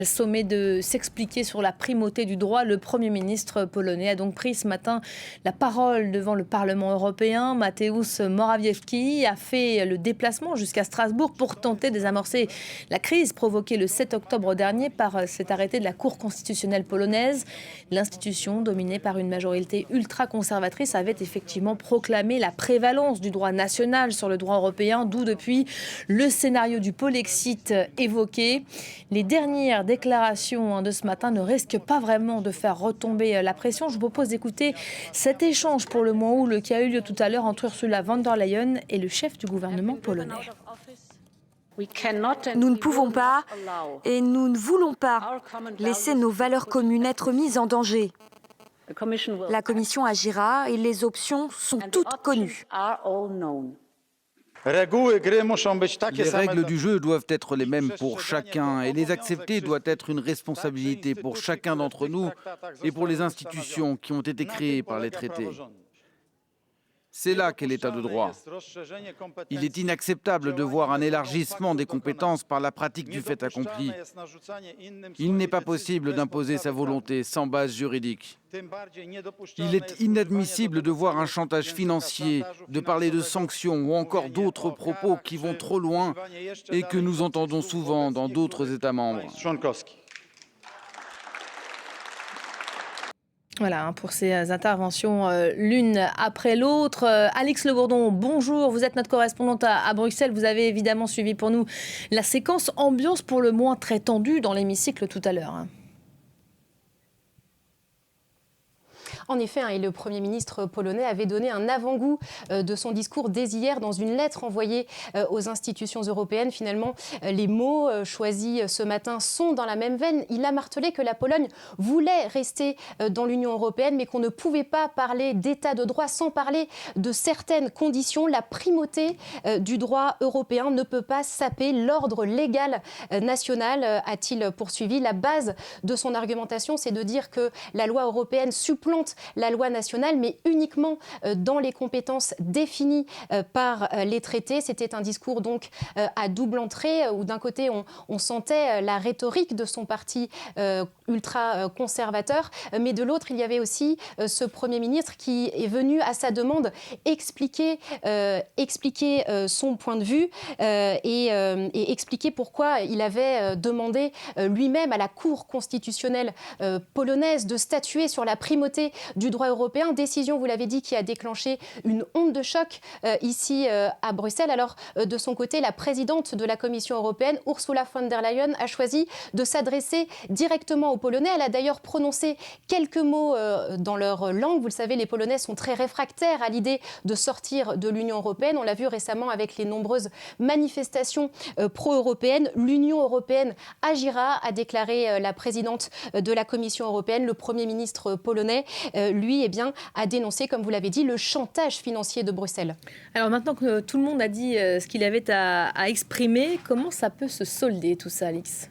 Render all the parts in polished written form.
Sommet de s'expliquer sur la primauté du droit, le Premier ministre polonais a donc pris ce matin la parole devant le Parlement européen. Mateusz Morawiecki a fait le déplacement jusqu'à Strasbourg pour tenter de désamorcer la crise provoquée le 7 octobre dernier par cet arrêté de la Cour constitutionnelle polonaise. L'institution, dominée par une majorité ultra-conservatrice, avait effectivement proclamé la prévalence du droit national sur le droit européen, d'où depuis le scénario du Polexit évoqué. Les dernières déclaration de ce matin ne risque pas vraiment de faire retomber la pression. Je vous propose d'écouter cet échange pour le mois août qui a eu lieu tout à l'heure entre Ursula von der Leyen et le chef du gouvernement polonais. Nous ne pouvons pas et nous ne voulons pas laisser nos valeurs communes être mises en danger. La Commission agira et les options sont toutes connues. Les règles du jeu doivent être les mêmes pour chacun et les accepter doit être une responsabilité pour chacun d'entre nous et pour les institutions qui ont été créées par les traités. C'est là qu'est l'état de droit. Il est inacceptable de voir un élargissement des compétences par la pratique du fait accompli. Il n'est pas possible d'imposer sa volonté sans base juridique. Il est inadmissible de voir un chantage financier, de parler de sanctions ou encore d'autres propos qui vont trop loin et que nous entendons souvent dans d'autres États membres. Voilà, pour ces interventions l'une après l'autre. Alix Le Bourdon, bonjour, vous êtes notre correspondante à Bruxelles. Vous avez évidemment suivi pour nous la séquence ambiance pour le moins très tendue dans l'hémicycle tout à l'heure. En effet, et le Premier ministre polonais avait donné un avant-goût de son discours dès hier dans une lettre envoyée aux institutions européennes. Finalement, les mots choisis ce matin sont dans la même veine. Il a martelé que la Pologne voulait rester dans l'Union européenne, mais qu'on ne pouvait pas parler d'état de droit sans parler de certaines conditions. La primauté du droit européen ne peut pas saper l'ordre légal national, a-t-il poursuivi. La base de son argumentation, c'est de dire que la loi européenne supplante la loi nationale, mais uniquement dans les compétences définies par les traités. C'était un discours donc à double entrée, où d'un côté on sentait la rhétorique de son parti ultra-conservateur, mais de l'autre il y avait aussi ce Premier ministre qui est venu à sa demande expliquer son point de vue et expliquer pourquoi il avait demandé lui-même à la Cour constitutionnelle polonaise de statuer sur la primauté du droit européen. Décision, vous l'avez dit, qui a déclenché une onde de choc ici à Bruxelles. Alors, de son côté, la présidente de la Commission européenne, Ursula von der Leyen, a choisi de s'adresser directement aux Polonais. Elle a d'ailleurs prononcé quelques mots dans leur langue. Vous le savez, les Polonais sont très réfractaires à l'idée de sortir de l'Union européenne. On l'a vu récemment avec les nombreuses manifestations pro-européennes. L'Union européenne agira, a déclaré la présidente de la Commission européenne. Le Premier ministre polonais, lui, a dénoncé, comme vous l'avez dit, le chantage financier de Bruxelles. Alors maintenant que tout le monde a dit ce qu'il avait à exprimer, comment ça peut se solder tout ça, Alix ?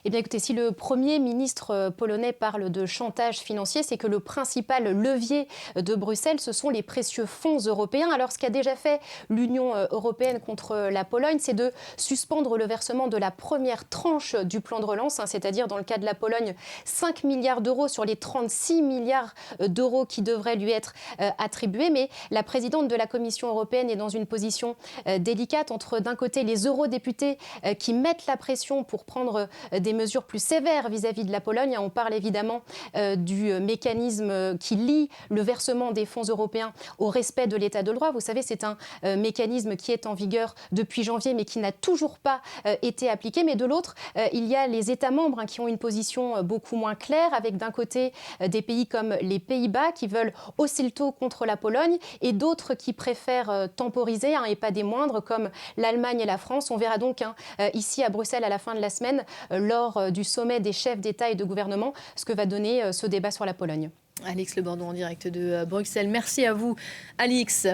Eh bien, écoutez, si le Premier ministre polonais parle de chantage financier, c'est que le principal levier de Bruxelles, ce sont les précieux fonds européens. Alors, ce qu'a déjà fait l'Union européenne contre la Pologne, c'est de suspendre le versement de la première tranche du plan de relance, c'est-à-dire, dans le cas de la Pologne, 5 milliards d'euros sur les 36 milliards d'euros qui devraient lui être attribués. Mais la présidente de la Commission européenne est dans une position délicate entre, d'un côté, les eurodéputés qui mettent la pression pour prendre des mesures plus sévères vis-à-vis de la Pologne. On parle évidemment du mécanisme qui lie le versement des fonds européens au respect de l'état de droit. Vous savez, c'est un mécanisme qui est en vigueur depuis janvier, mais qui n'a toujours pas été appliqué. Mais de l'autre, il y a les États membres qui ont une position beaucoup moins claire, avec d'un côté des pays comme les Pays-Bas qui veulent hausser le taux contre la Pologne et d'autres qui préfèrent temporiser, et pas des moindres, comme l'Allemagne et la France. On verra donc ici à Bruxelles à la fin de la semaine, lors du sommet des chefs d'État et de gouvernement, ce que va donner ce débat sur la Pologne. Alix Le Bourdon en direct de Bruxelles. Merci à vous, Alix.